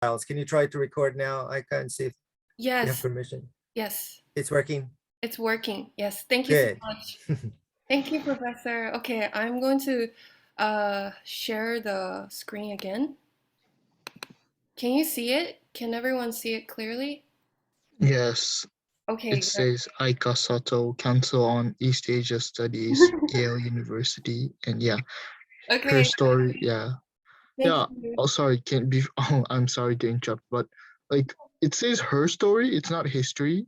files. Can you try to record now? I can't see if you have Yes, permission. yes, It's working? it's working. Yes, thank you so Good. much. Thank you, Professor. Okay, I'm going to share the screen again. Can you see it? Can everyone see it clearly? Yes, Okay, it great. says Aika Sato, Council on East Asia Studies, Yale University, and yeah, her Okay, story. Yeah, thank yeah. you. Oh, sorry, can be. Oh, I'm sorry to interrupt, but like it says her story. It's not history.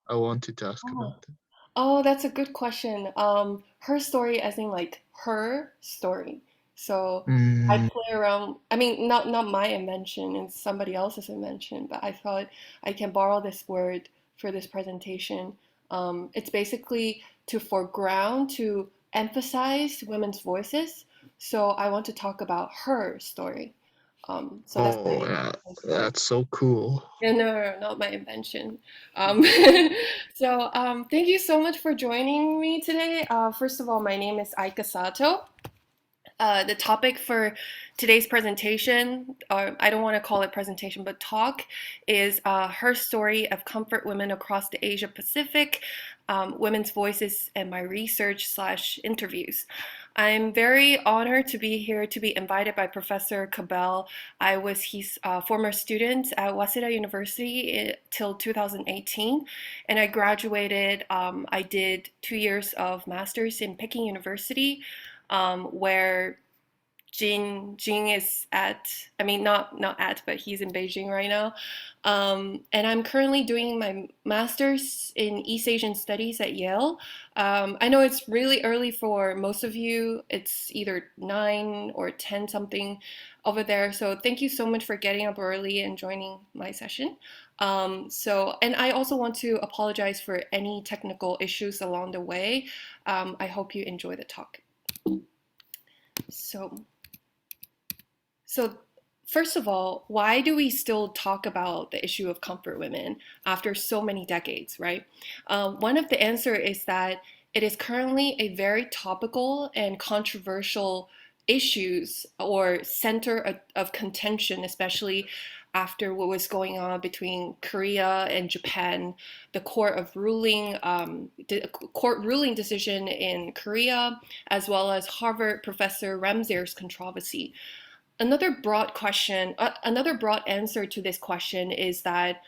I wanted to ask about Oh, that. oh, that's a good question. Her story, as in like her story. So I Mm, play around. I mean, not my invention, it's somebody else's invention, but I thought I can borrow this word for this presentation. It's basically to foreground, to emphasize women's voices. So I want to talk about her story. So that's oh, yeah, my story. that's so cool. Yeah, no, not my invention. Um, Thank you so much for joining me today. First of all, my name is Aika Sato. The topic for today's presentation, or I don't want to call it presentation, but talk, is her story of comfort women across the Asia Pacific, women's voices, and my research slash interviews. I'm very honored to be here to be invited by Professor Cabell. I was his former student at Waseda University till 2018, and I graduated. I did 2 years of master's in Peking University, where Jing is at, I mean, not at, but he's in Beijing right now. And I'm currently doing my master's in East Asian Studies at Yale. I know it's really early for most of you. It's either 9 or 10 something over there. So thank you so much for getting up early and joining my session. And I also want to apologize for any technical issues along the way. I hope you enjoy the talk. So, so, first of all, why do we still talk about the issue of comfort women after so many decades, right? One of the answer is that it is currently a very topical and controversial issues or center of contention, especially after what was going on between Korea and Japan, the court ruling decision in Korea, as well as Harvard professor Ramsey's controversy. Another broad answer to this question is that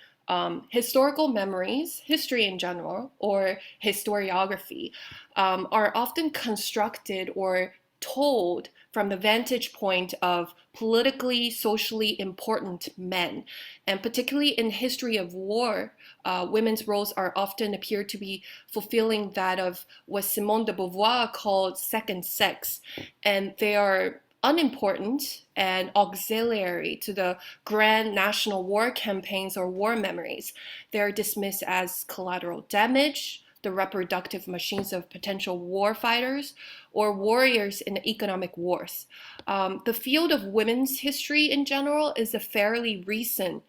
historical memories, history in general, or historiography, are often constructed or told from the vantage point of politically, socially important men. And particularly in history of war, women's roles are often appear to be fulfilling that of what Simone de Beauvoir called second sex. And they are unimportant and auxiliary to the grand national war campaigns or war memories. They're dismissed as collateral damage, the reproductive machines of potential war fighters, or warriors in economic wars. The field of women's history in general is a fairly recent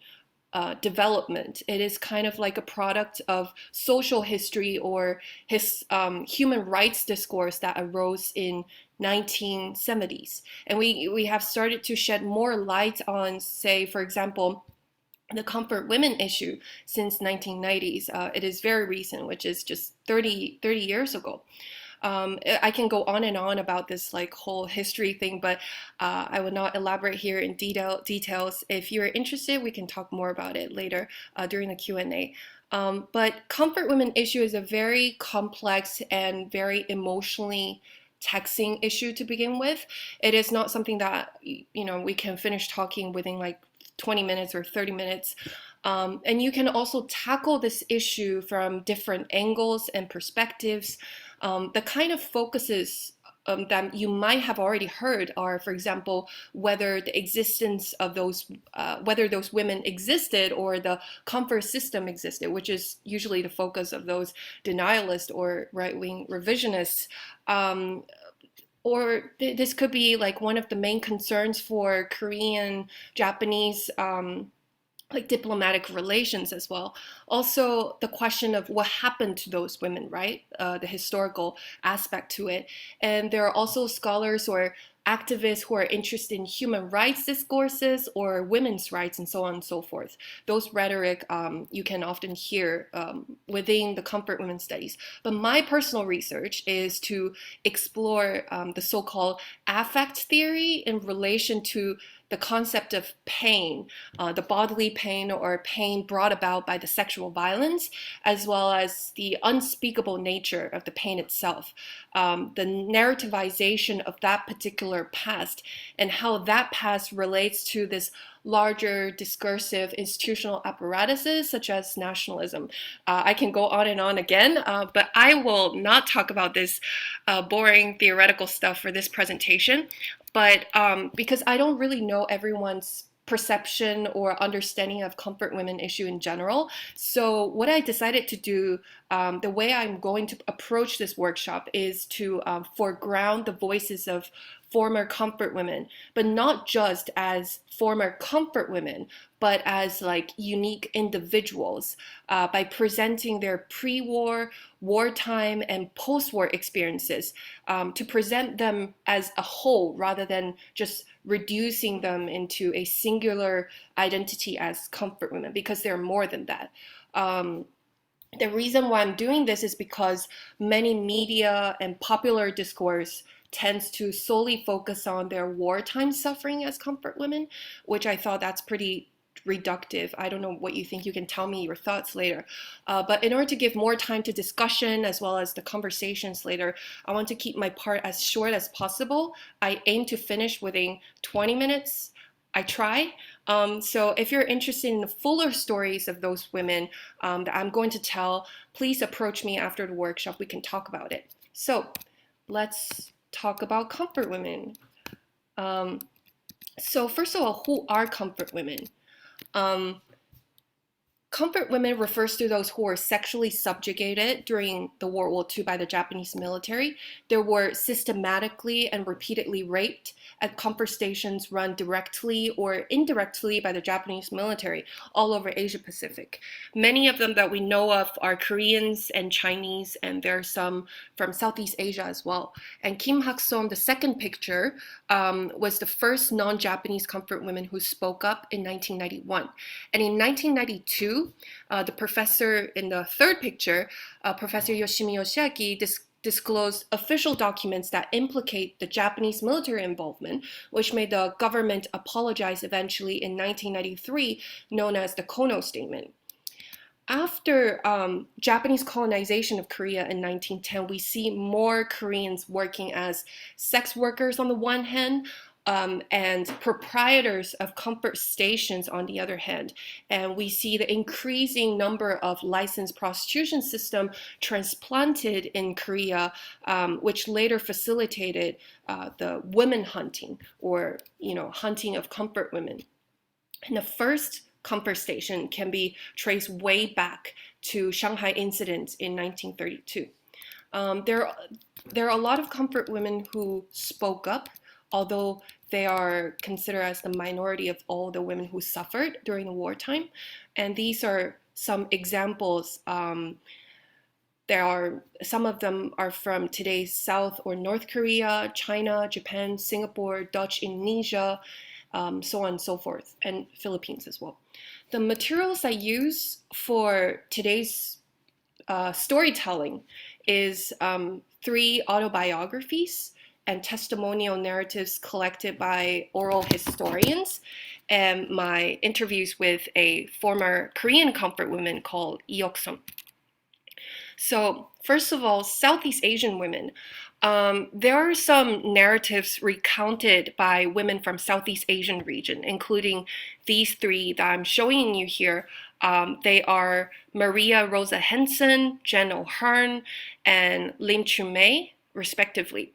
development. It is kind of like a product of social history or human rights discourse that arose in 1970s. And we have started to shed more light on, say, for example, the comfort women issue since 1990s. It is very recent, which is just 30 years ago. I can go on and on about this like whole history thing, but I will not elaborate here in details. If you're interested, we can talk more about it later during the Q&A. But comfort women issue is a very complex and very emotionally taxing issue to begin with. It is not something that we can finish talking within like 20 minutes or 30 minutes. And you can also tackle this issue from different angles and perspectives. The kind of focuses that you might have already heard are, for example, whether the existence of whether those women existed or the comfort system existed, which is usually the focus of those denialists or right-wing revisionists. This could be like one of the main concerns for Korean, Japanese, like diplomatic relations as well. Also, the question of what happened to those women, right? The historical aspect to it. And there are also scholars or activists who are interested in human rights discourses or women's rights and so on and so forth. Those rhetoric you can often hear within the comfort women studies. But my personal research is to explore the so-called affect theory in relation to the concept of pain, the bodily pain or pain brought about by the sexual violence, as well as the unspeakable nature of the pain itself, the narrativization of that particular past, and how that past relates to this larger discursive institutional apparatuses such as nationalism. I can go on and on again, but I will not talk about this boring theoretical stuff for this presentation. But because I don't really know everyone's perception or understanding of comfort women issue in general. So what I decided to do, the way I'm going to approach this workshop is to foreground the voices of former comfort women, but not just as former comfort women, but as like unique individuals by presenting their pre-war, wartime, and post-war experiences to present them as a whole rather than just reducing them into a singular identity as comfort women, because they're more than that. The reason why I'm doing this is because many media and popular discourse tends to solely focus on their wartime suffering as comfort women, which I thought that's pretty reductive. I don't know what you think. You can tell me your thoughts later. But in order to give more time to discussion as well as the conversations later, I want to keep my part as short as possible. I aim to finish within 20 minutes. I try. So if you're interested in the fuller stories of those women that I'm going to tell, please approach me after the workshop. We can talk about it. So let's talk about comfort women. So first of all, who are comfort women? Comfort women refers to those who were sexually subjugated during the World War II by the Japanese military. They were systematically and repeatedly raped at comfort stations run directly or indirectly by the Japanese military all over Asia Pacific. Many of them that we know of are Koreans and Chinese, and there are some from Southeast Asia as well. And Kim Hak-seom, the second picture, was the first non-Japanese comfort woman who spoke up in 1991. And in 1992, the professor in the third picture, Professor Yoshimi Yoshiaki, disclosed official documents that implicate the Japanese military involvement, which made the government apologize eventually in 1993, known as the Kono Statement. After Japanese colonization of Korea in 1910, we see more Koreans working as sex workers on the one hand, and proprietors of comfort stations on the other hand. And we see the increasing number of licensed prostitution system transplanted in Korea, which later facilitated the women hunting, or hunting of comfort women. And the first comfort station can be traced way back to Shanghai incident in 1932. There are a lot of comfort women who spoke up, although they are considered as the minority of all the women who suffered during the wartime. And these are some examples. Some of them are from today's South or North Korea, China, Japan, Singapore, Dutch, Indonesia, so on and so forth, and Philippines as well. The materials I use for today's storytelling is 3 autobiographies and testimonial narratives collected by oral historians, and my interviews with a former Korean comfort woman called Iok-sun. So first of all, Southeast Asian women. There are some narratives recounted by women from Southeast Asian region, including these 3 that I'm showing you here. They are Maria Rosa Henson, Jen O'Hearn, and Lim Chu-mei, respectively.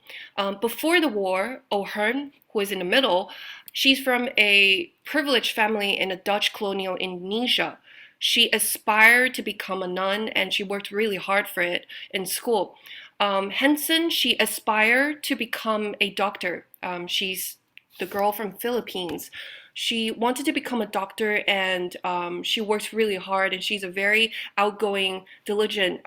Before the war, O'Hearn, who is in the middle, she's from a privileged family in a Dutch colonial Indonesia. She aspired to become a nun, and she worked really hard for it in school. Henson, she aspired to become a doctor. She's the girl from Philippines. She wanted to become a doctor, and she worked really hard, and she's a very outgoing, diligent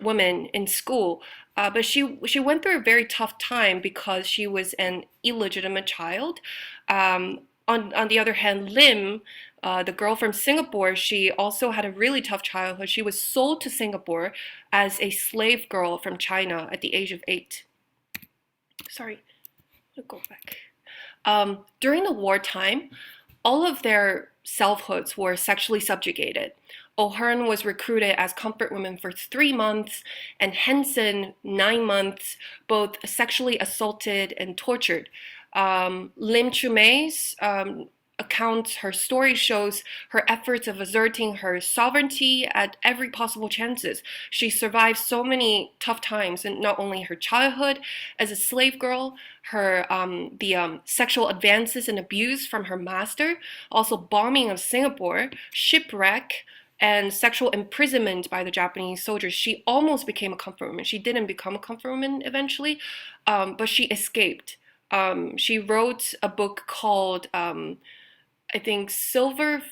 woman in school, but she went through a very tough time because she was an illegitimate child. On the other hand, Lim, the girl from Singapore, she also had a really tough childhood. She was sold to Singapore as a slave girl from China at the age of 8. Sorry, I'll go back. During the wartime, all of their selfhoods were sexually subjugated. O'Hearn was recruited as comfort woman for 3 months, and Henson 9 months, both sexually assaulted and tortured. Lim Chumei's account, her story shows her efforts of asserting her sovereignty at every possible chances. She survived so many tough times, and not only her childhood as a slave girl, her the sexual advances and abuse from her master, also bombing of Singapore, shipwreck, and sexual imprisonment by the Japanese soldiers. She almost became a comfort woman. She didn't become a comfort woman eventually, but she escaped. She wrote a book called I think Silver,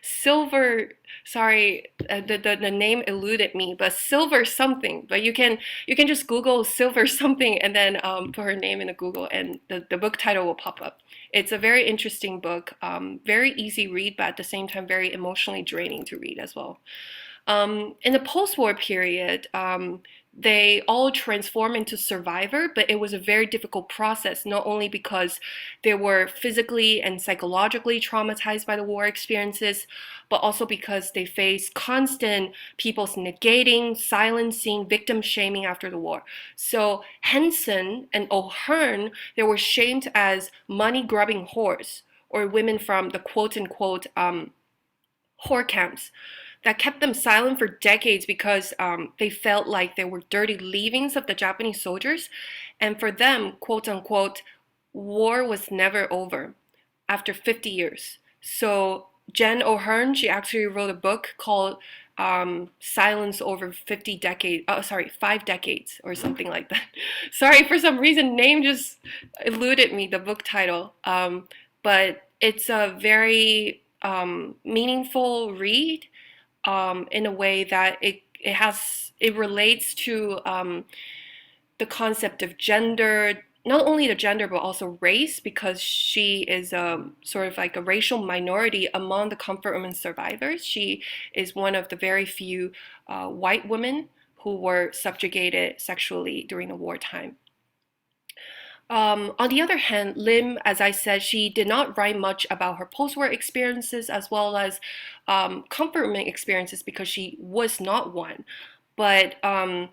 sorry, the name eluded me, but Silver something. But you can just Google Silver something and then put her name in the Google, and the book title will pop up. It's a very interesting book, very easy read, but at the same time very emotionally draining to read as well. In the post-war period, they all transformed into survivor, but it was a very difficult process, not only because they were physically and psychologically traumatized by the war experiences, but also because they faced constant people's negating, silencing, victim shaming after the war. So Henson and O'Hearn, they were shamed as money-grubbing whores, or women from the quote-unquote whore camps, that kept them silent for decades because they felt like they were dirty leavings of the Japanese soldiers. And for them, quote unquote, war was never over after 50 years. So Jen O'Hearn, she actually wrote a book called Silence Over 50 Decades, 5 Decades or something like that. Sorry, for some reason, name just eluded me, the book title. But it's a very meaningful read, in a way that it relates to the concept of gender, not only the gender but also race, because she is sort of like a racial minority among the comfort women survivors. She is one of the very few white women who were subjugated sexually during the wartime. On the other hand, Lim, as I said, she did not write much about her post-war experiences as well as comfort women experiences because she was not one. But a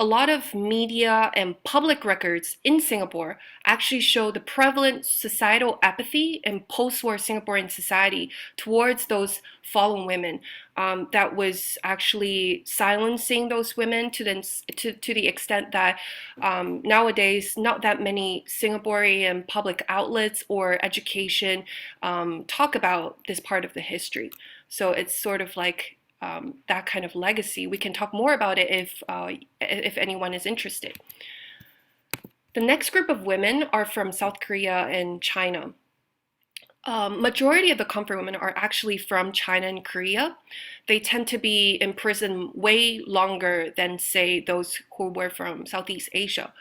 lot of media and public records in Singapore actually show the prevalent societal apathy in post-war Singaporean society towards those fallen women, that was actually silencing those women to the extent that nowadays not that many Singaporean public outlets or education talk about this part of the history. So it's sort of like that kind of legacy. We can talk more about it if anyone is interested. The next group of women are from South Korea and China. Majority of the comfort women are actually from China and Korea. They tend to be in prison way longer than, say, those who were from Southeast Asia.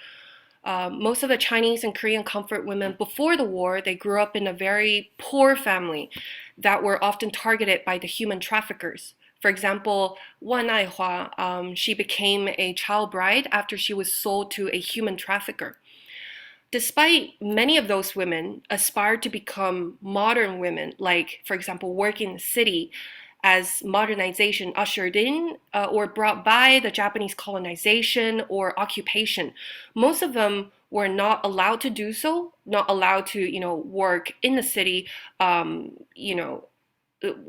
Most of the Chinese and Korean comfort women before the war, they grew up in a very poor family that were often targeted by the human traffickers. For example, Wan Aihua, she became a child bride after she was sold to a human trafficker. Despite many of those women aspired to become modern women, like, for example, work in the city as modernization ushered in or brought by the Japanese colonization or occupation, most of them were not allowed to do so, not allowed to, work in the city,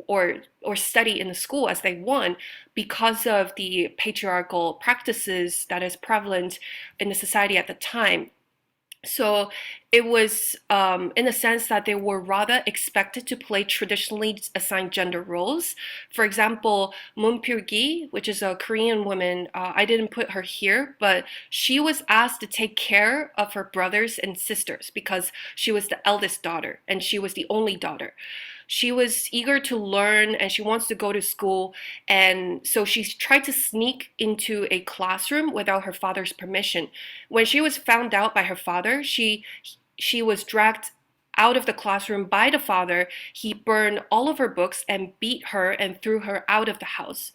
or study in the school as they want because of the patriarchal practices that is prevalent in the society at the time. So it was in the sense that they were rather expected to play traditionally assigned gender roles. For example, Moon Pyo-gi, which is a Korean woman, I didn't put her here, but she was asked to take care of her brothers and sisters because she was the eldest daughter and she was the only daughter. She was eager to learn and she wants to go to school. And so she tried to sneak into a classroom without her father's permission. When she was found out by her father, she was dragged out of the classroom by the father. He burned all of her books and beat her and threw her out of the house.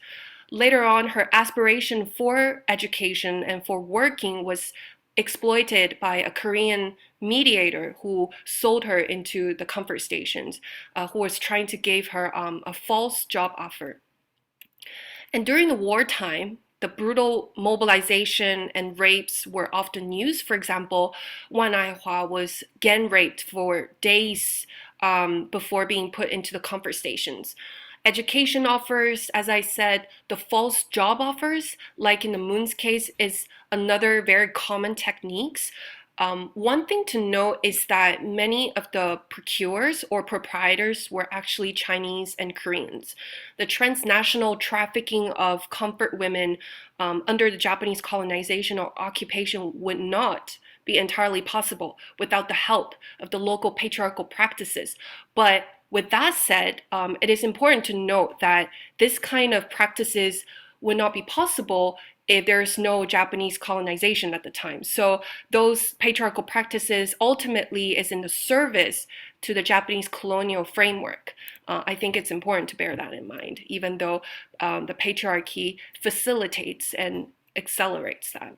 Later on, her aspiration for education and for working was exploited by a Korean mediator who sold her into the comfort stations, who was trying to give her a false job offer. And during the wartime, the brutal mobilization and rapes were often used. For example, Wan Aihua was gang raped for days before being put into the comfort stations. Education offers, as I said, the false job offers, like in the Moon's case, is another very common techniques. One thing to note is that many of the procurers or proprietors were actually Chinese and Koreans. The transnational trafficking of comfort women under the Japanese colonization or occupation would not be entirely possible without the help of the local patriarchal practices. But with that said, it is important to note that this kind of practices would not be possible if there's no Japanese colonization at the time. So those patriarchal practices ultimately is in the service to the Japanese colonial framework. I think it's important to bear that in mind, even though the patriarchy facilitates and accelerates that.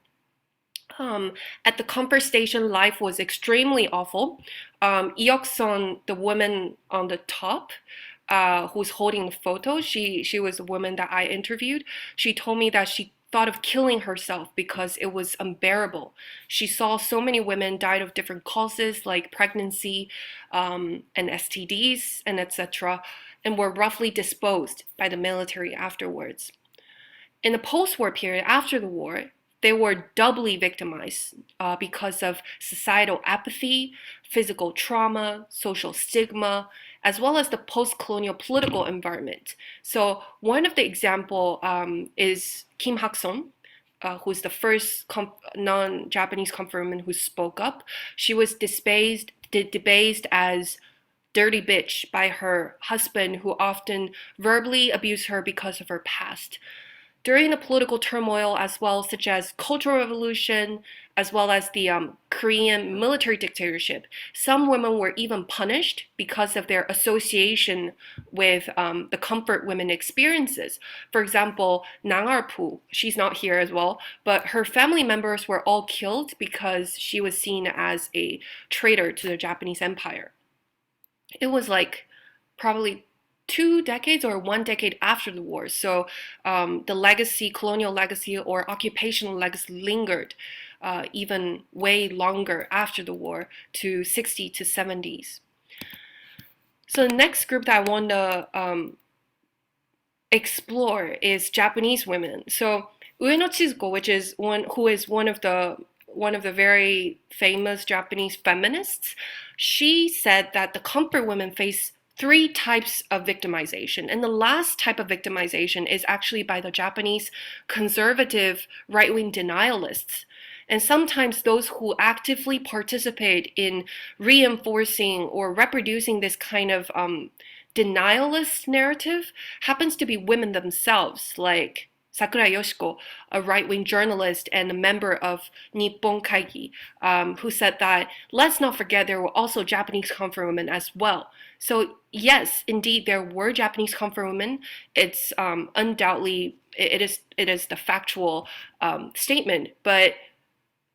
At the comfort station, life was extremely awful. Iok-son, the woman on the top, who's holding the photo, she was a woman that I interviewed. She told me that she thought of killing herself because it was unbearable. She saw so many women died of different causes like pregnancy and STDs and etc., and were roughly disposed by the military afterwards. In the post-war period, after the war, they were doubly victimized because of societal apathy, physical trauma, social stigma, as well as the post-colonial political environment. So one of the example is Kim Hak-son, who's the first non-Japanese comfort woman who spoke up. She was debased as dirty bitch by her husband, who often verbally abused her because of her past. During the political turmoil as well, such as Cultural Revolution, as well as the Korean military dictatorship, some women were even punished because of their association with the comfort women experiences. For example, Nang Arpu, she's not here as well, but her family members were all killed because she was seen as a traitor to the Japanese Empire. It was like probably 2 decades or 1 decade after the war. So the legacy, colonial legacy or occupational legacy lingered even way longer after the war to 60s to 70s. So the next group that I want to explore is Japanese women. So Ueno Chizuko, who is one of the very famous Japanese feminists, she said that the comfort women face 3 types of victimization. And the last type of victimization is actually by the Japanese conservative right-wing denialists. And sometimes those who actively participate in reinforcing or reproducing this kind of denialist narrative happens to be women themselves, like Sakura Yoshiko, a right-wing journalist and a member of Nippon Kaigi, who said that, let's not forget there were also Japanese comfort women as well. So yes, indeed, there were Japanese comfort women. It's undoubtedly, it is the factual statement, but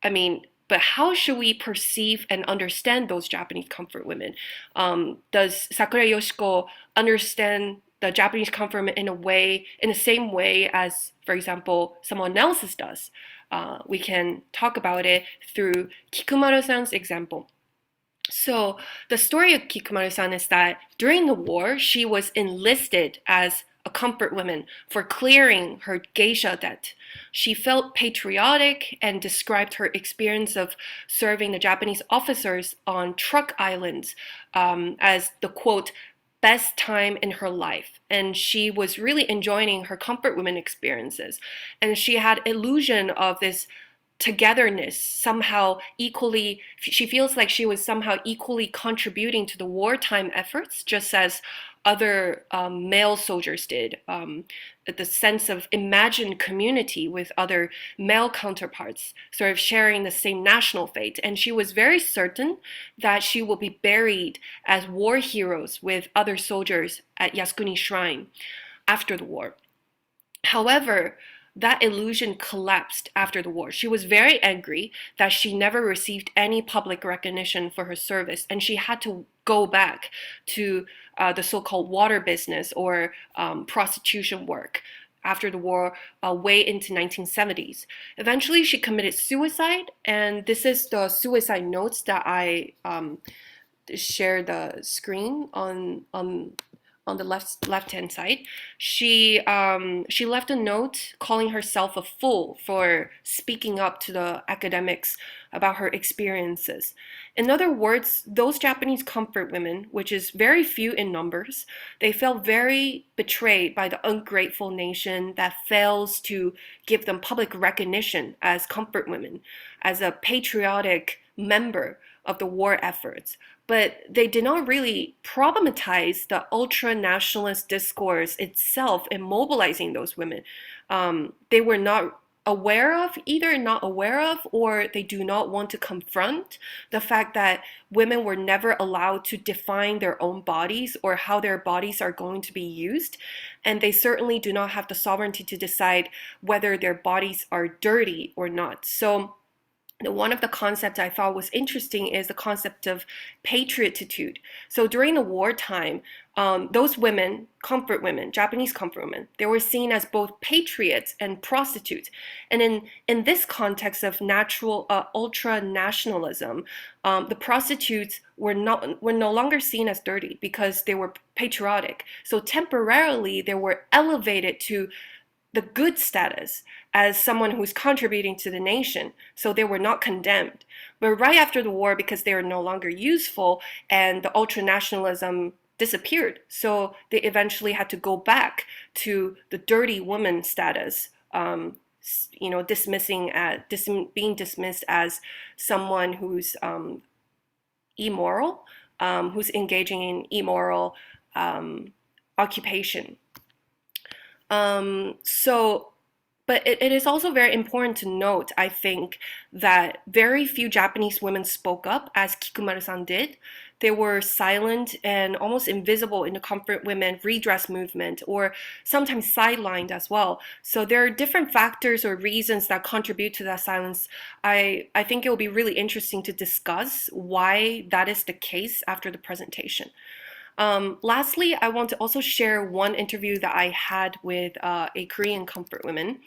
I mean, but how should we perceive and understand those Japanese comfort women? Does Sakura Yoshiko understand the Japanese comfort women in the same way as, for example, someone else's does? We can talk about it through Kikumaru-san's example. So the story of Kikumaru-san is that during the war, she was enlisted as a comfort woman for clearing her geisha debt. She felt patriotic and described her experience of serving the Japanese officers on truck islands as the, quote, best time in her life. And she was really enjoying her comfort women experiences. And she had illusion of this togetherness, somehow equally, she feels like she was somehow equally contributing to the wartime efforts, just as other male soldiers did, the sense of imagined community with other male counterparts, sort of sharing the same national fate. And she was very certain that she will be buried as war heroes with other soldiers at Yasukuni Shrine after the war. However, that illusion collapsed after the war. She was very angry that she never received any public recognition for her service, and she had to go back to the so-called water business or prostitution work after the war, way into 1970s. Eventually, she committed suicide, and this is the suicide notes that I share the screen on the left-hand side. She left a note calling herself a fool for speaking up to the academics about her experiences. In other words, those Japanese comfort women, which is very few in numbers, they felt very betrayed by the ungrateful nation that fails to give them public recognition as comfort women, as a patriotic member of the war efforts. But they did not really problematize the ultra-nationalist discourse itself in mobilizing those women. They were not aware of, either not aware of, or they do not want to confront the fact that women were never allowed to define their own bodies or how their bodies are going to be used. And they certainly do not have the sovereignty to decide whether their bodies are dirty or not. So one of the concepts I thought was interesting is the concept of patriotitude. So during the wartime, those women, comfort women, Japanese comfort women, they were seen as both patriots and prostitutes. And in this context of natural ultra-nationalism, the prostitutes were no longer seen as dirty because they were patriotic. So temporarily, they were elevated to the good status as someone who's contributing to the nation, so they were not condemned. But right after the war, because they were no longer useful and the ultra-nationalism disappeared, so they eventually had to go back to the dirty woman status, being dismissed as someone who's immoral, who's engaging in immoral occupation. But it is also very important to note, I think, that very few Japanese women spoke up, as Kikumaru-san did. They were silent and almost invisible in the comfort women redress movement, or sometimes sidelined as well. So there are different factors or reasons that contribute to that silence. I think it will be really interesting to discuss why that is the case after the presentation. Lastly, I want to also share one interview that I had with a Korean comfort woman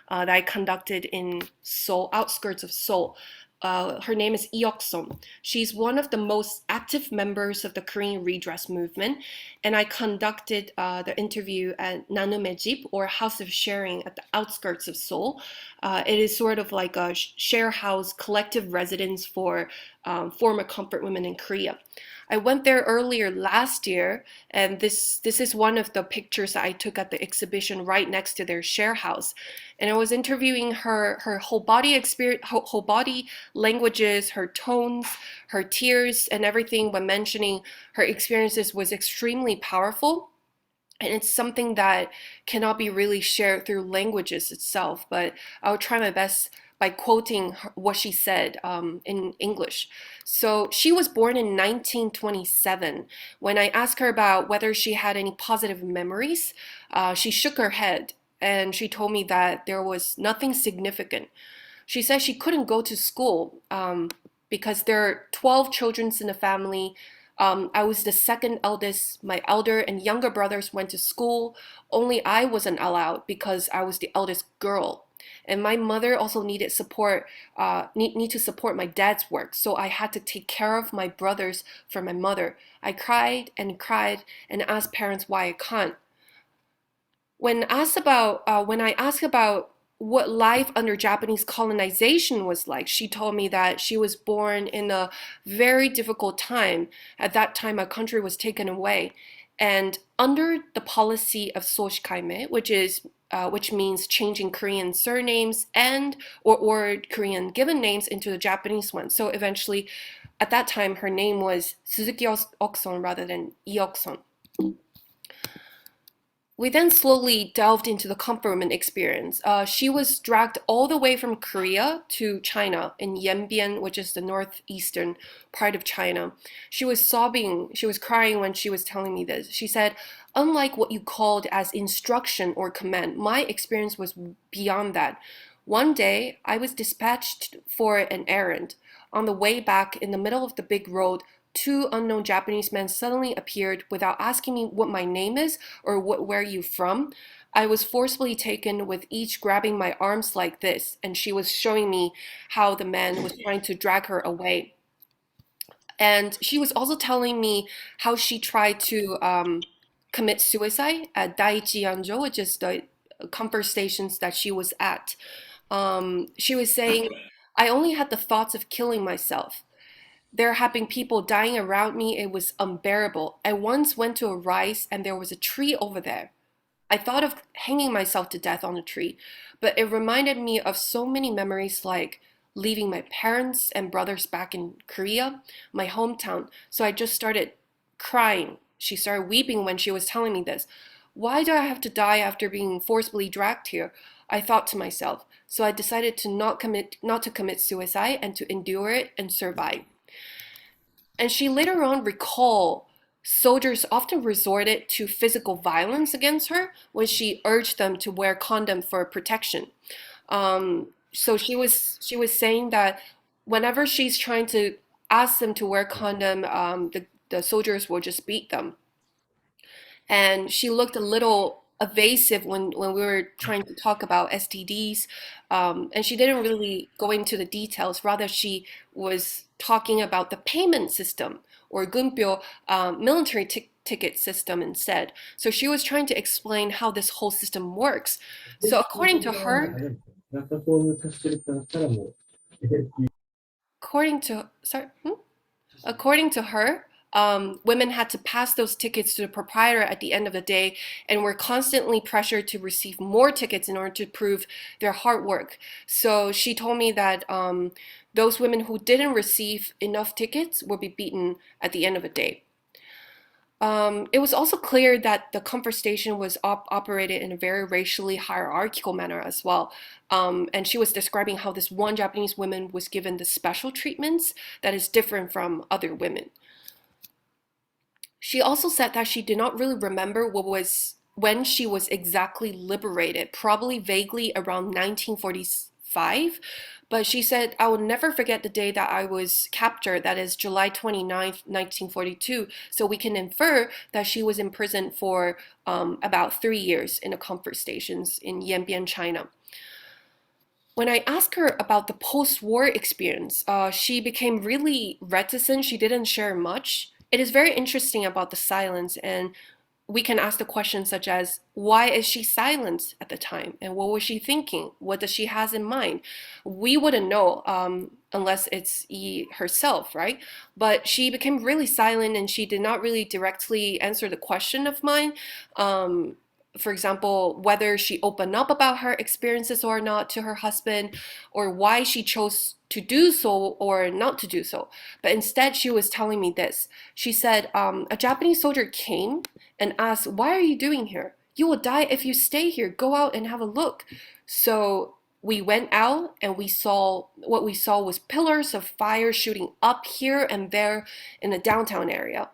that I conducted in Seoul, outskirts of Seoul. Her name is Iok-son. She's one of the most active members of the Korean redress movement, and I conducted the interview at Nanumejip, or House of Sharing, at the outskirts of Seoul. It is sort of like a share house, collective residence for former comfort women in Korea. I went there earlier last year, and this is one of the pictures that I took at the exhibition right next to their share house. And I was interviewing her whole body experience, whole body languages, her tones, her tears, and everything when mentioning her experiences was extremely powerful. And it's something that cannot be really shared through languages itself, but I'll try my best by quoting what she said in English. So she was born in 1927. When I asked her about whether she had any positive memories, she shook her head and she told me that there was nothing significant. She said she couldn't go to school because there are 12 children in the family. I was the second eldest. My elder and younger brothers went to school. Only I wasn't allowed because I was the eldest girl. And my mother also needed support, need to support my dad's work. So I had to take care of my brothers for my mother. I cried and asked parents why I can't. When I asked about what life under Japanese colonization was like, she told me that she was born in a very difficult time. At that time, our country was taken away. And under the policy of soshikaime, which means changing Korean surnames and or Korean given names into the Japanese one. So eventually, at that time, her name was Suzuki Ok-son rather than Iok-son. We then slowly delved into the comfort experience. She was dragged all the way from Korea to China in Yanbian, which is the northeastern part of China. She was sobbing, she was crying when she was telling me this. She said, unlike what you called as instruction or command, my experience was beyond that. One day, I was dispatched for an errand. On the way back, in the middle of the big road, two unknown Japanese men suddenly appeared without asking me what my name is or where you from. I was forcibly taken with each grabbing my arms like this, and she was showing me how the man was trying to drag her away. And she was also telling me how she tried to commit suicide at Daiichi Yanzhou, which is the comfort stations that she was at. She was saying, I only had the thoughts of killing myself. There had been people dying around me. It was unbearable. I once went to a rise and there was a tree over there. I thought of hanging myself to death on a tree, but it reminded me of so many memories like leaving my parents and brothers back in Korea, my hometown. So I just started crying. She started weeping when she was telling me this. Why do I have to die after being forcibly dragged here? I thought to myself. So I decided to not to commit suicide and to endure it and survive. And she later on recalled soldiers often resorted to physical violence against her when she urged them to wear condom for protection. So she was saying that whenever she's trying to ask them to wear condom, the soldiers will just beat them. And she looked a little evasive when we were trying to talk about STDs, and she didn't really go into the details. Rather, she was talking about the payment system or gunpyo military ticket system instead. So she was trying to explain how this whole system works. So according to sorry, according to her, women had to pass those tickets to the proprietor at the end of the day and were constantly pressured to receive more tickets in order to prove their hard work. So she told me that those women who didn't receive enough tickets would be beaten at the end of the day. It was also clear that the comfort station was operated in a very racially hierarchical manner as well. And she was describing how this one Japanese woman was given the special treatments that is different from other women. She also said that she did not really remember when she was exactly liberated, probably vaguely around 1945. But she said, I will never forget the day that I was captured, that is July 29th, 1942. So we can infer that she was imprisoned for about 3 years in the comfort stations in Yanbian, China. When I asked her about the post-war experience, she became really reticent. She didn't share much. It is very interesting about the silence, and we can ask the questions such as, why is she silent at the time? And what was she thinking? What does she has in mind? We wouldn't know unless it's herself, right? But she became really silent and she did not really directly answer the question of mine. For example, whether she opened up about her experiences or not to her husband, or why she chose to do so or not to do so. But instead, she was telling me this. She said, a Japanese soldier came and asked, why are you doing here? You will die if you stay here. Go out and have a look. So we went out and what we saw was pillars of fire shooting up here and there in the downtown area.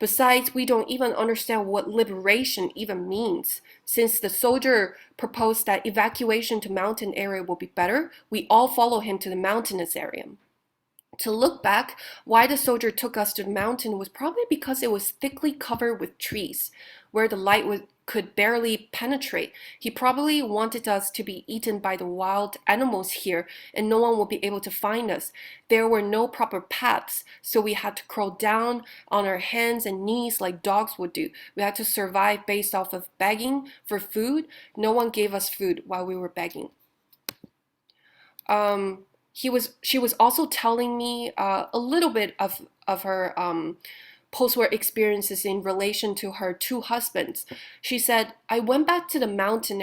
Besides, we don't even understand what liberation even means. Since the soldier proposed that evacuation to mountain area will be better, we all follow him to the mountainous area. To look back, why the soldier took us to the mountain was probably because it was thickly covered with trees, where the light could barely penetrate. He probably wanted us to be eaten by the wild animals here, and no one would be able to find us. There were no proper paths, so we had to crawl down on our hands and knees like dogs would do. We had to survive based off of begging for food. No one gave us food while we were begging. She was also telling me a little bit of her post-war experiences in relation to her two husbands. She said, I went back to the mountain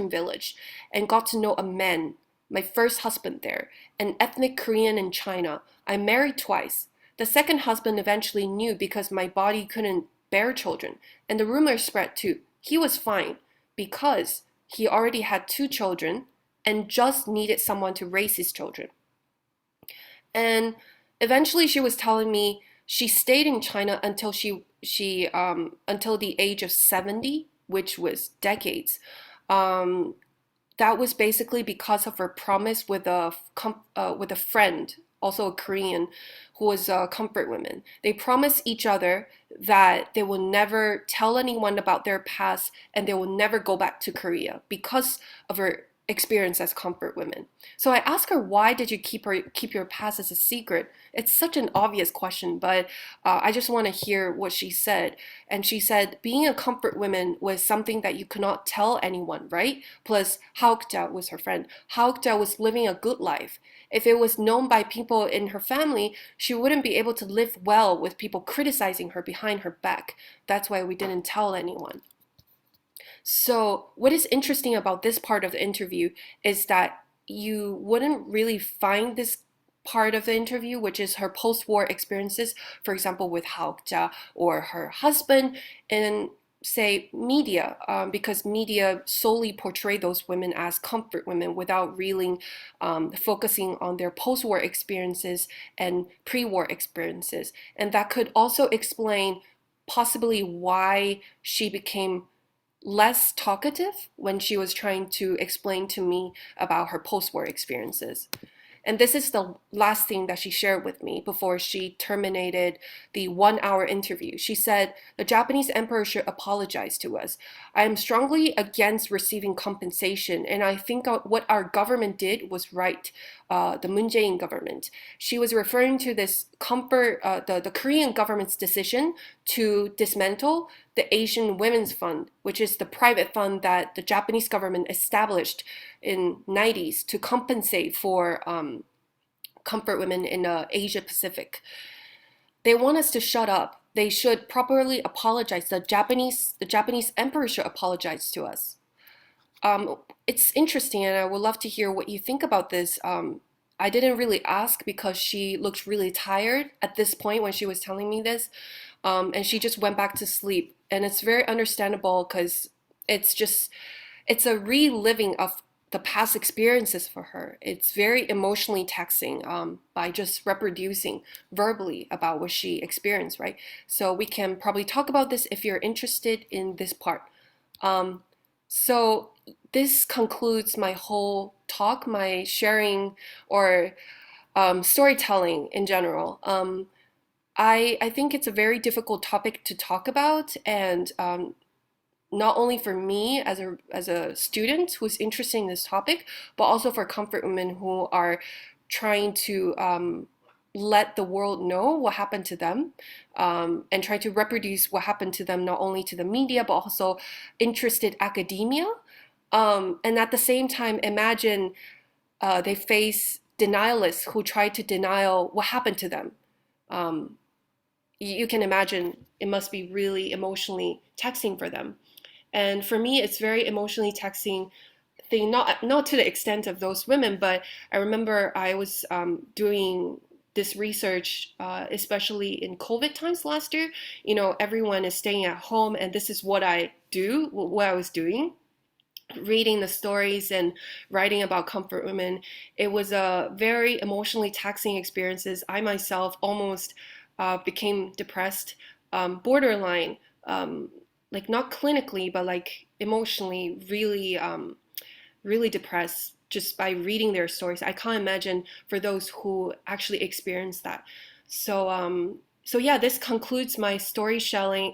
village, and got to know a man, my first husband there, an ethnic Korean in China. I married twice. The second husband eventually knew because my body couldn't bear children, and the rumor spread too. he was fine because he already had 2 children and just needed someone to raise his children. And eventually she was telling me she stayed in China until until the age of 70, which was decades. Um, that was basically because of her promise with a friend, also a Korean, who was a comfort woman. They promised each other that they will never tell anyone about their past and they will never go back to Korea because of her experience as comfort women. So I asked her, why did you keep your past as a secret? It's such an obvious question, but I just want to hear what she said. And she said, being a comfort woman was something that you could not tell anyone, right? Plus, Haokja was her friend. Haokja was living a good life. If it was known by people in her family, she wouldn't be able to live well with people criticizing her behind her back. That's why we didn't tell anyone. So what is interesting about this part of the interview is that you wouldn't really find this part of the interview, which is her post-war experiences, for example, with Haokja or her husband, in, say, media, because media solely portray those women as comfort women without really focusing on their post-war experiences and pre-war experiences. And that could also explain possibly why she became less talkative when she was trying to explain to me about her post-war experiences. And this is the last thing that she shared with me before she terminated the 1-hour interview. She said, the Japanese emperor should apologize to us. I am strongly against receiving compensation, and I think what our government did was right, the Moon Jae-in government. She was referring to this the Korean government's decision to dismantle the Asian Women's Fund, which is the private fund that the Japanese government established in 90s to compensate for comfort women in Asia Pacific. They want us to shut up. They should properly apologize. The Japanese emperor should apologize to us. It's interesting, and I would love to hear what you think about this. I didn't really ask because she looked really tired at this point when she was telling me this, and she just went back to sleep. And it's very understandable because it's a reliving of the past experiences for her. It's very emotionally taxing by just reproducing verbally about what she experienced, right? So we can probably talk about this if you're interested in this part. So this concludes my whole talk, my sharing or storytelling in general. I think it's a very difficult topic to talk about, and not only for me as a student who's interested in this topic, but also for comfort women who are trying to let the world know what happened to them, and try to reproduce what happened to them, not only to the media, but also interested academia. And at the same time, imagine they face denialists who try to deny what happened to them. You can imagine it must be really emotionally taxing for them. And for me, it's very emotionally taxing thing, not to the extent of those women, but I remember I was doing this research, especially in COVID times last year. You know, everyone is staying at home, and this is what I was doing, reading the stories and writing about comfort women. It was a very emotionally taxing experiences. I myself almost became depressed, borderline, like not clinically, but like emotionally, really, really depressed just by reading their stories. I can't imagine for those who actually experienced that. So, so yeah, this concludes my story sharing.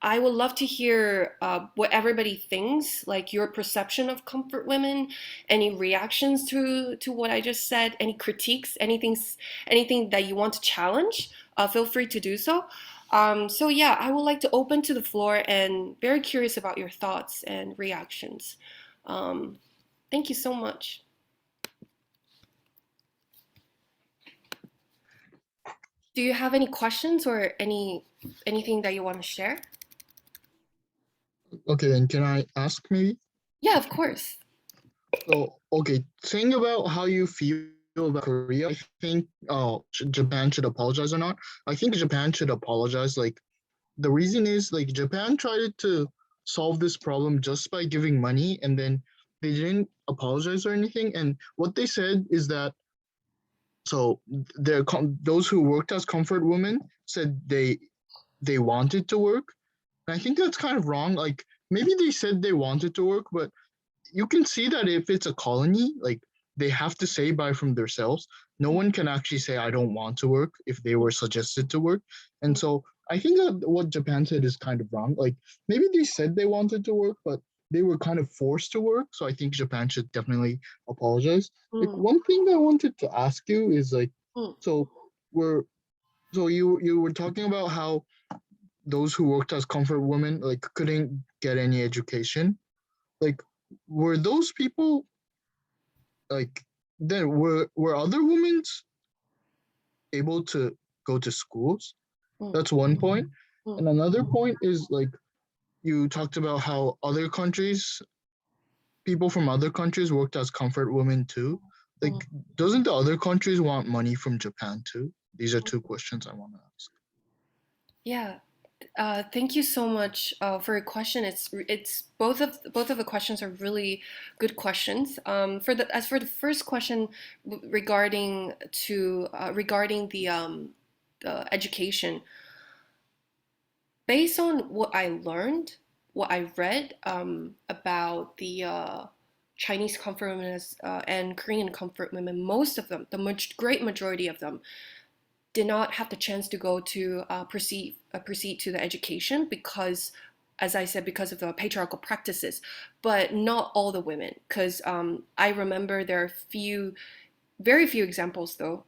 I would love to hear what everybody thinks, like your perception of comfort women, any reactions to what I just said, any critiques, anything that you want to challenge, feel free to do so. So yeah, I would like to open to the floor and very curious about your thoughts and reactions. Thank you so much. Do you have any questions or anything that you want to share? Okay, then can I ask maybe? Yeah, of course. So, okay, think about how you feel about Korea. I think Japan should apologize or not. I think Japan should apologize. Like, the reason is like Japan tried to solve this problem just by giving money, and then they didn't apologize or anything. And what they said is that so those who worked as comfort women said they wanted to work. And I think that's kind of wrong. Like maybe they said they wanted to work, but you can see that if it's a colony, like they have to say by from themselves. No one can actually say I don't want to work if they were suggested to work. And so I think that what Japan said is kind of wrong. Like maybe they said they wanted to work, but they were kind of forced to work. So I think Japan should definitely apologize. Like one thing I wanted to ask you is like, so we're so you were talking about how those who worked as comfort women like couldn't get any education. Like were those people like then were other women able to go to schools? That's one point. And another point is like you talked about how other countries, people from other countries worked as comfort women too. Like, doesn't the other countries want money from Japan too? These are two questions I want to ask. Yeah. Thank you so much for your question. It's both of the questions are really good questions. As for the first question regarding the education, based on what I learned, what I read about the Chinese comfort women and Korean comfort women, most of them, the great majority of them, did not have the chance to go to proceed to the education because, as I said, because of the patriarchal practices. But not all the women, because I remember there are very few examples though.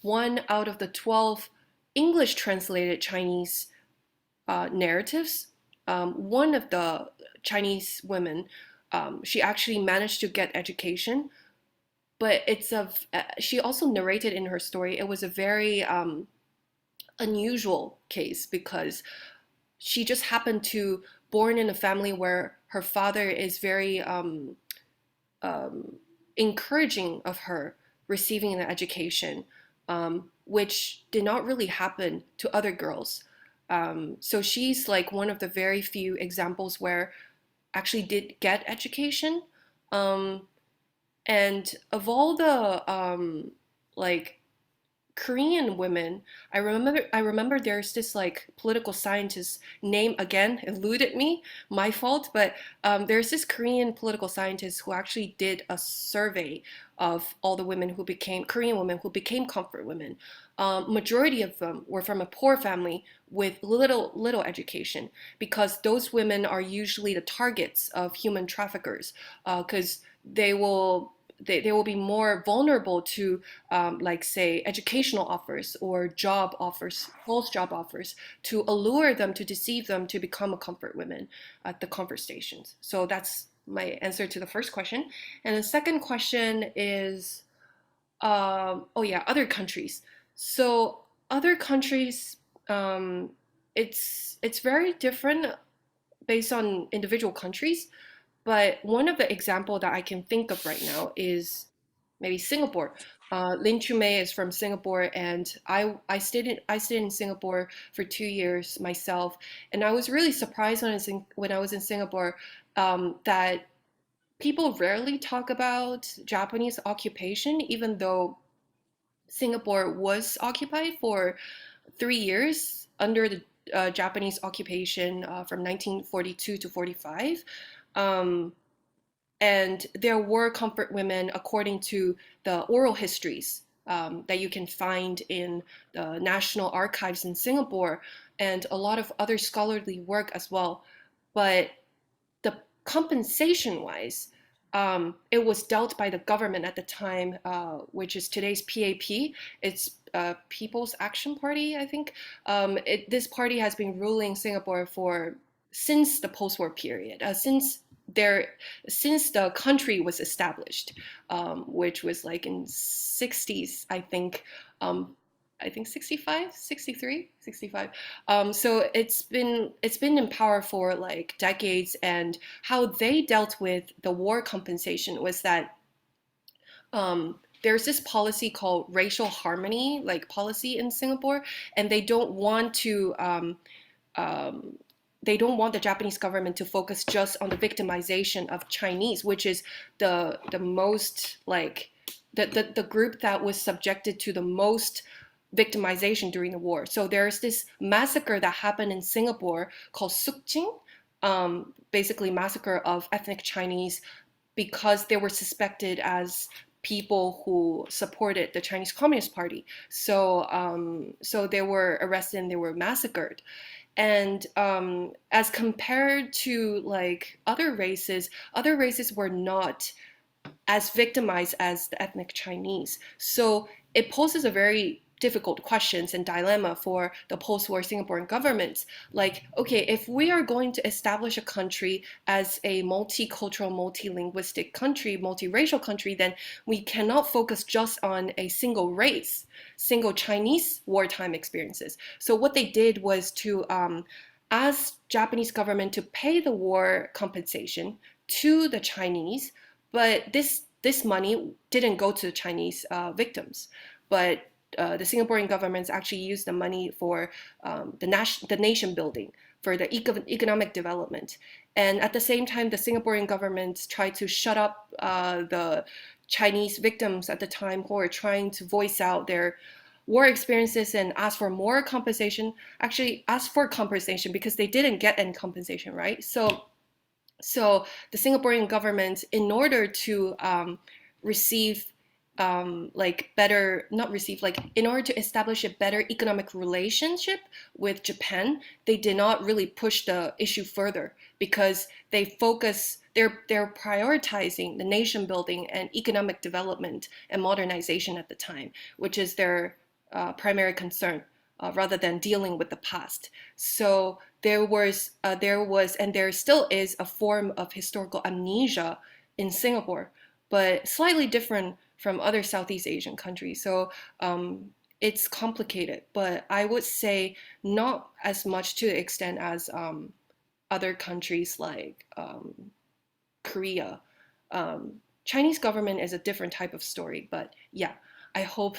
One out of the 12 English translated Chinese narratives, one of the Chinese women, she actually managed to get education, but she also narrated in her story it was a very unusual case because she just happened to born in a family where her father is very encouraging of her receiving an education, which did not really happen to other girls. So she's like one of the very few examples where actually did get education. And of all the like Korean women, I remember there's this like political scientist name again eluded me, my fault, but there's this Korean political scientist who actually did a survey of all the women who became Korean women who became comfort women. Majority of them were from a poor family with little education because those women are usually the targets of human traffickers because they will be more vulnerable to like say educational offers or job offers, false job offers to allure them, to deceive them to become a comfort women at the comfort stations. So that's my answer to the first question. And the second question is, oh yeah, other countries. So other countries, it's very different based on individual countries. But one of the example that I can think of right now is maybe Singapore. Lin Chumei is from Singapore, and I stayed in Singapore for 2 years myself, and I was really surprised when I was in Singapore that people rarely talk about Japanese occupation, even though Singapore was occupied for 3 years under the Japanese occupation from 1942 to 45. Um, and there were comfort women according to the oral histories that you can find in the National Archives in Singapore and a lot of other scholarly work as well. But the compensation wise, it was dealt by the government at the time, which is today's PAP. It's People's Action Party, I think. This party has been ruling Singapore since the post-war period, since the country was established, which was like in 60s, I think 65, 63, 65. So it's been in power for like decades, and how they dealt with the war compensation was that there's this policy called racial harmony, like policy in Singapore, and they don't want to they don't want the Japanese government to focus just on the victimization of Chinese, which is the most like the group that was subjected to the most victimization during the war. So there's this massacre that happened in Singapore called Sukching, basically massacre of ethnic Chinese because they were suspected as people who supported the Chinese Communist Party. So they were arrested and they were massacred. And as compared to like other races were not as victimized as the ethnic Chinese. So it poses a very difficult questions and dilemma for the post-war Singaporean governments. Like, okay, if we are going to establish a country as a multicultural, multilinguistic country, multiracial country, then we cannot focus just on a single race, single Chinese wartime experiences. So what they did was to ask Japanese government to pay the war compensation to the Chinese, but this money didn't go to the Chinese victims, but the Singaporean governments actually used the money for the nation building, for the economic development. And at the same time, the Singaporean government tried to shut up the Chinese victims at the time who were trying to voice out their war experiences and ask for more compensation, actually ask for compensation because they didn't get any compensation, right? So the Singaporean government, in order to receive like better, not receive, like in order to establish a better economic relationship with Japan, they did not really push the issue further because they're prioritizing the nation building and economic development and modernization at the time, which is their primary concern, rather than dealing with the past. So there was, and there still is a form of historical amnesia in Singapore, but slightly different from other Southeast Asian countries. So it's complicated, but I would say not as much to the extent as other countries like Korea. Chinese government is a different type of story, but yeah, I hope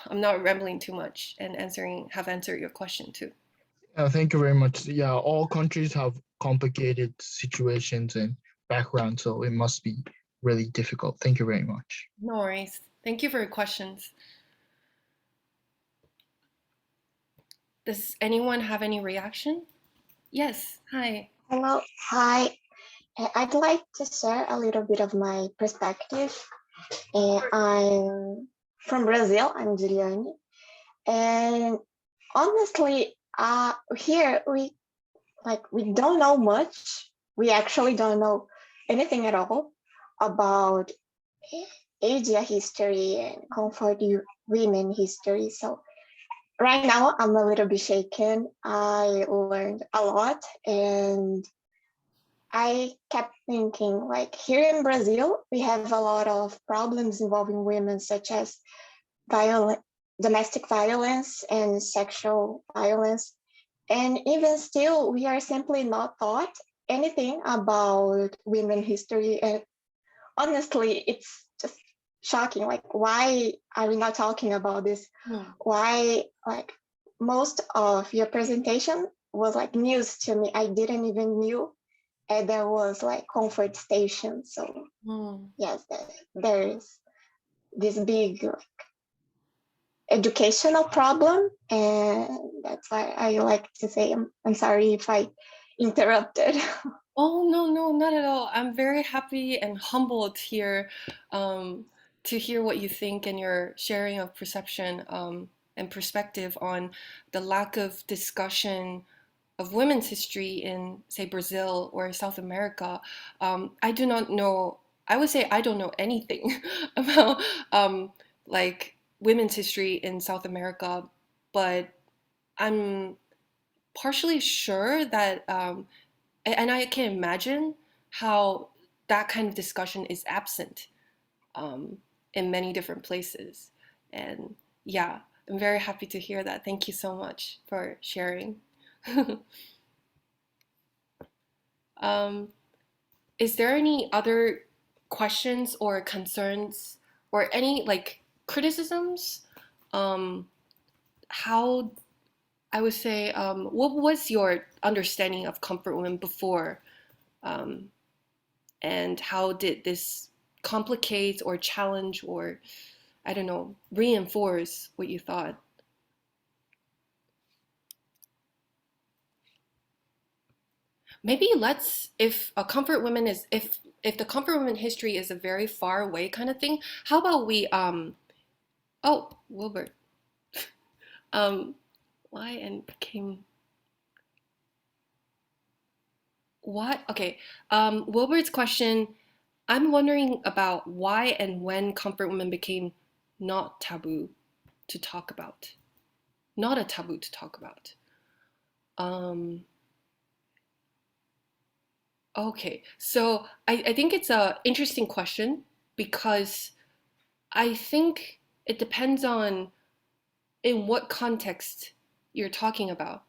I'm not rambling too much and have answered your question too. Thank you very much. Yeah, all countries have complicated situations and background, so it must be really difficult. Thank you very much. No worries. Thank you for your questions. Does anyone have any reaction? Yes. Hi. Hello. Hi. I'd like to share a little bit of my perspective. I'm from Brazil. I'm Juliane. And honestly, here we don't know much. We actually don't know anything at all about Asia history and comfort women history. So right now I'm a little bit shaken. I learned a lot and I kept thinking, like, here in Brazil, we have a lot of problems involving women, such as domestic violence and sexual violence. And even still, we are simply not taught anything about women history. And honestly, it's just shocking. Like, why are we not talking about this? Why, like, most of your presentation was like news to me. I didn't even knew there was like comfort station. So yes, there is this big like educational problem, and that's why I like to say I'm sorry if I interrupted. Oh no, not at all. I'm very happy and humbled here to hear what you think and your sharing of perception and perspective on the lack of discussion of women's history in, say, Brazil or South America. I do not know. I would say I don't know anything about like women's history in South America, but I'm partially sure that, and I can imagine how that kind of discussion is absent in many different places. And yeah, I'm very happy to hear that. Thank you so much for sharing. Is there any other questions or concerns or any like criticisms? How I would say, what was your understanding of comfort women before, and how did this complicate or challenge or, I don't know, reinforce what you thought? Maybe let's, if a comfort women is, if the comfort women history is a very far away kind of thing, how about we, oh, Wilbert, um, why and became, what? Okay, Wilbert's question, I'm wondering about why and when comfort women became not taboo to talk about, not a taboo to talk about. Um, okay, so I think it's a interesting question because I think it depends on in what context you're talking about.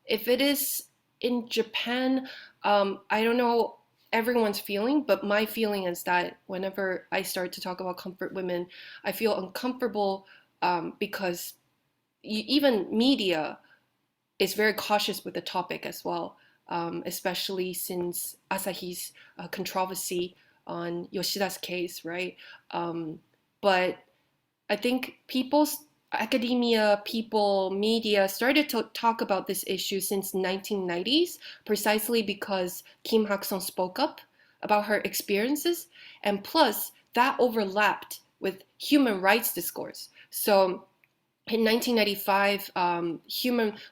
If it is in Japan, I don't know everyone's feeling, but my feeling is that whenever I start to talk about comfort women, I feel uncomfortable because even media is very cautious with the topic as well, especially since Asahi's controversy on Yoshida's case, right? But I think academia, people, media started to talk about this issue since 1990s, precisely because Kim Hak-sung spoke up about her experiences, and plus that overlapped with human rights discourse. So in 1995,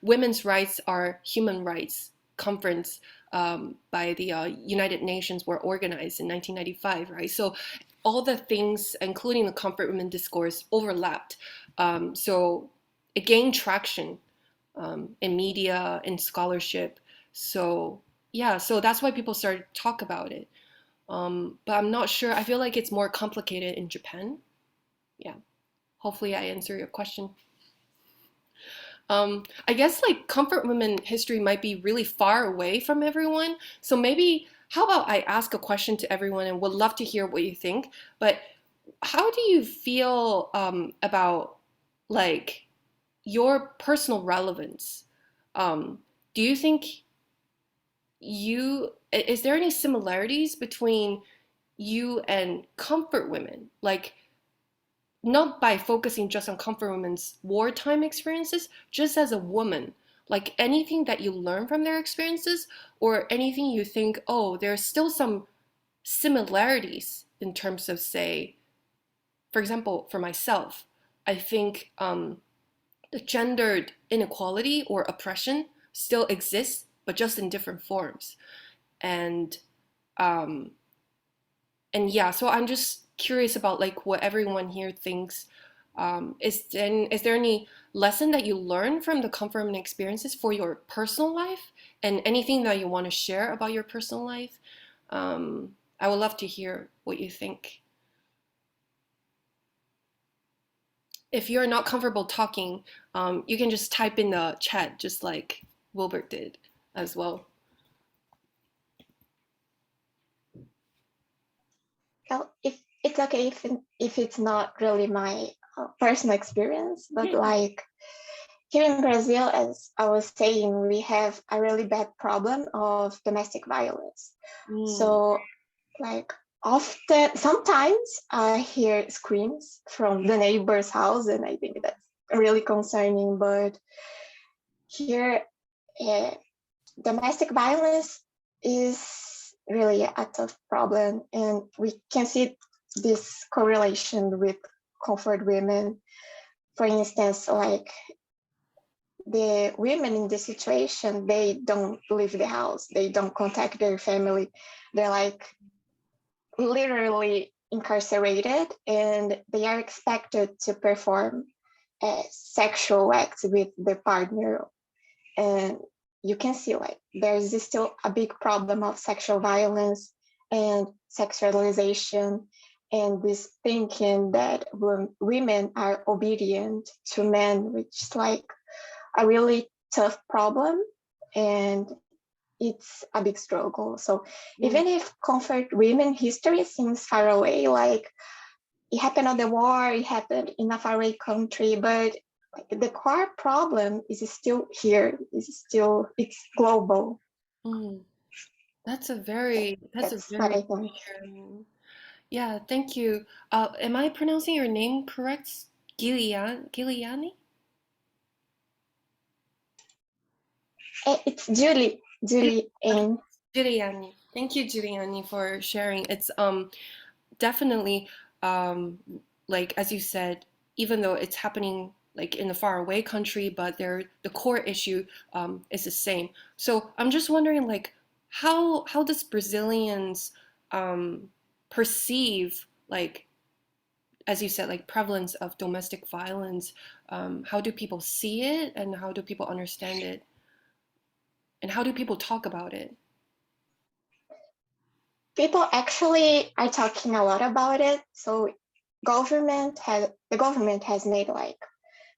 women's rights are human rights conference by the United Nations were organized in 1995, right? So all the things, including the comfort women discourse, overlapped. So it gained traction in media, in scholarship. So yeah, so that's why people started to talk about it. But I'm not sure. I feel like it's more complicated in Japan. Yeah. Hopefully I answer your question. I guess like comfort women history might be really far away from everyone. So maybe how about I ask a question to everyone and would love to hear what you think. But how do you feel about like your personal relevance? Do you think is there any similarities between you and comfort women? Like not by focusing just on comfort women's wartime experiences, just as a woman, like anything that you learn from their experiences or anything you think, oh, there's still some similarities in terms of, say, for example, for myself, I think the gendered inequality or oppression still exists, but just in different forms. And um, and yeah, so I'm just curious about like what everyone here thinks. Is there any lesson that you learned from the comfort and experiences for your personal life, and anything that you want to share about your personal life? I would love to hear what you think. If you're not comfortable talking, you can just type in the chat, just like Wilbert did as well. Well, if it's okay if it's not really my personal experience, but like here in Brazil, as I was saying, we have a really bad problem of domestic violence. So like often, sometimes I hear screams from the neighbor's house, and I think that's really concerning. But here, domestic violence is really a tough problem, and we can see this correlation with comfort women. For instance, like the women in this situation, they don't leave the house, they don't contact their family, they're like literally incarcerated, and they are expected to perform sexual acts with their partner. And you can see like there's still a big problem of sexual violence and sexualization, and this thinking that women are obedient to men, which is like a really tough problem, and it's a big struggle. So even if comfort women history seems far away, like it happened on the war, it happened in a faraway country, but like the core problem is still here, it's global. That's a very That's what I think. Yeah, thank you. Am I pronouncing your name correct? Giuliani? It's Julie and Giuliani. Thank you, Giuliani, for sharing. It's definitely like as you said, even though it's happening like in a far away country, but the core issue is the same. So I'm just wondering, like, how does Brazilians perceive, like, as you said, like prevalence of domestic violence? How do people see it, and how do people understand it, and how do people talk about it? people actually are talking a lot about it. So the government has made like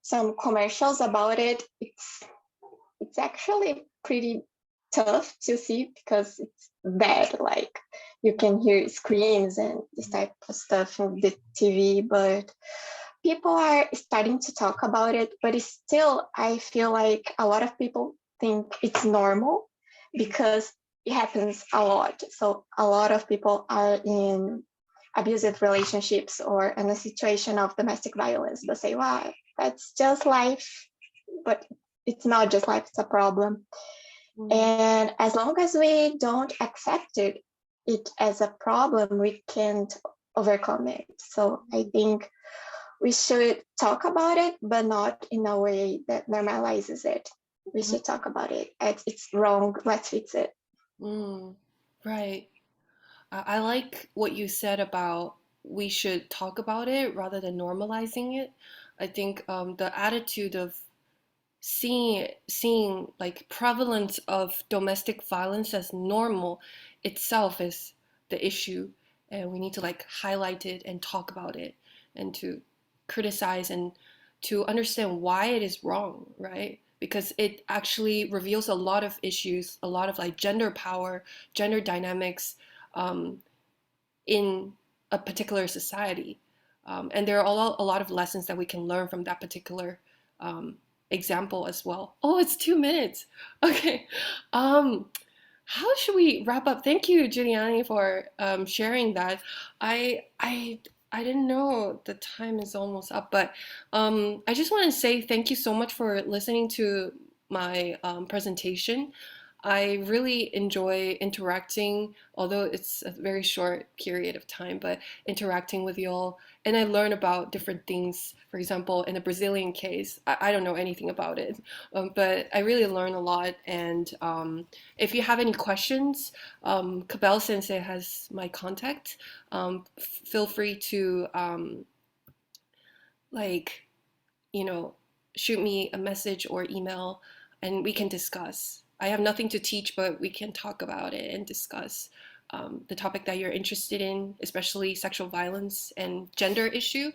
some commercials about it. It's actually pretty tough to see because it's bad. Like you can hear screams and this type of stuff on the TV, but people are starting to talk about it. But it's still, I feel like a lot of people think it's normal because it happens a lot. So a lot of people are in abusive relationships or in a situation of domestic violence. They say, wow, that's just life. But it's not just life, it's a problem. And as long as we don't accept it as a problem, we can't overcome it. So I think we should talk about it, but not in a way that normalizes it. We should talk about it. It's wrong, let's fix it. Right. I like what you said about we should talk about it rather than normalizing it. I think the attitude of seeing like prevalence of domestic violence as normal itself is the issue, and we need to like highlight it and talk about it and to criticize and to understand why it is wrong, right? Because it actually reveals a lot of issues, a lot of like gender power, gender dynamics in a particular society. And there are a lot of lessons that we can learn from that particular example as well. Oh, it's 2 minutes. Okay. How should we wrap up? Thank you, Giuliani, for sharing that. I didn't know the time is almost up, but I just want to say thank you so much for listening to my presentation. I really enjoy interacting, although it's a very short period of time, but interacting with y'all. And I learn about different things. For example, in the Brazilian case, I don't know anything about it, but I really learn a lot. And if you have any questions, Cabell Sensei has my contact. Feel free to, like, you know, shoot me a message or email and we can discuss. I have nothing to teach, but we can talk about it and discuss the topic that you're interested in, especially sexual violence and gender issue.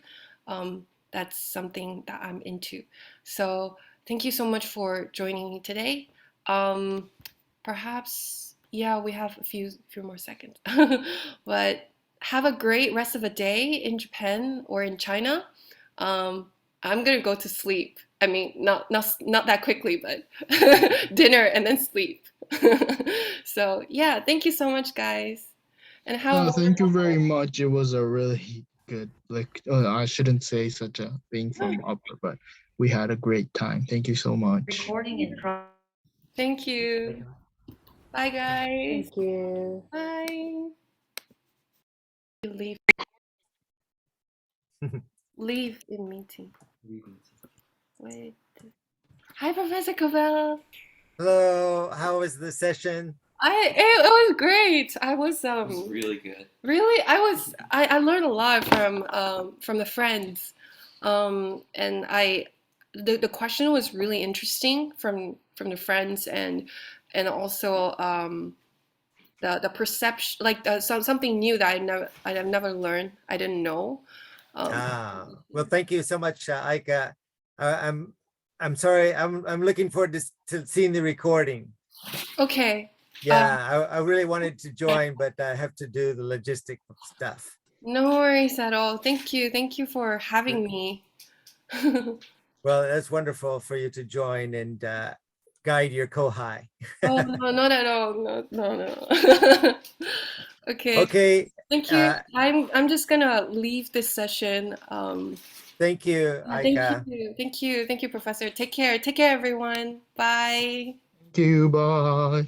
That's something that I'm into. So thank you so much for joining me today. Perhaps, yeah, we have a few more seconds, but have a great rest of the day in Japan or in China. I'm gonna go to sleep. I mean, not that quickly, but dinner and then sleep. So yeah, thank you so much, guys, and have a Thank you wonderful very day. much. It was a really good, like, I shouldn't say such a thing from upper, but we had a great time. Thank you so much. Thank you. Bye, guys. Thank you. Bye. You leave in meeting. Wait. Hi, Professor Covell. Hello, how was the session? It was great. I was It was really good. really I learned a lot from the friends, and the question was really interesting from the friends, and also the perception, like something new that I've never learned. I didn't know. Well, thank you so much, Aika. I'm sorry. I'm looking forward to seeing the recording. Okay. Yeah, I really wanted to join, but I have to do the logistic stuff. No worries at all. Thank you for having me. Well, that's wonderful for you to join and guide your kohai. Oh no, not at all. No, no, no. Okay. Okay, Thank you. uh, I'm just gonna leave this session. thank you, Thank Aika. you. Thank you. Thank you, Professor. Take care. Take care, everyone. Bye. Thank you. Bye.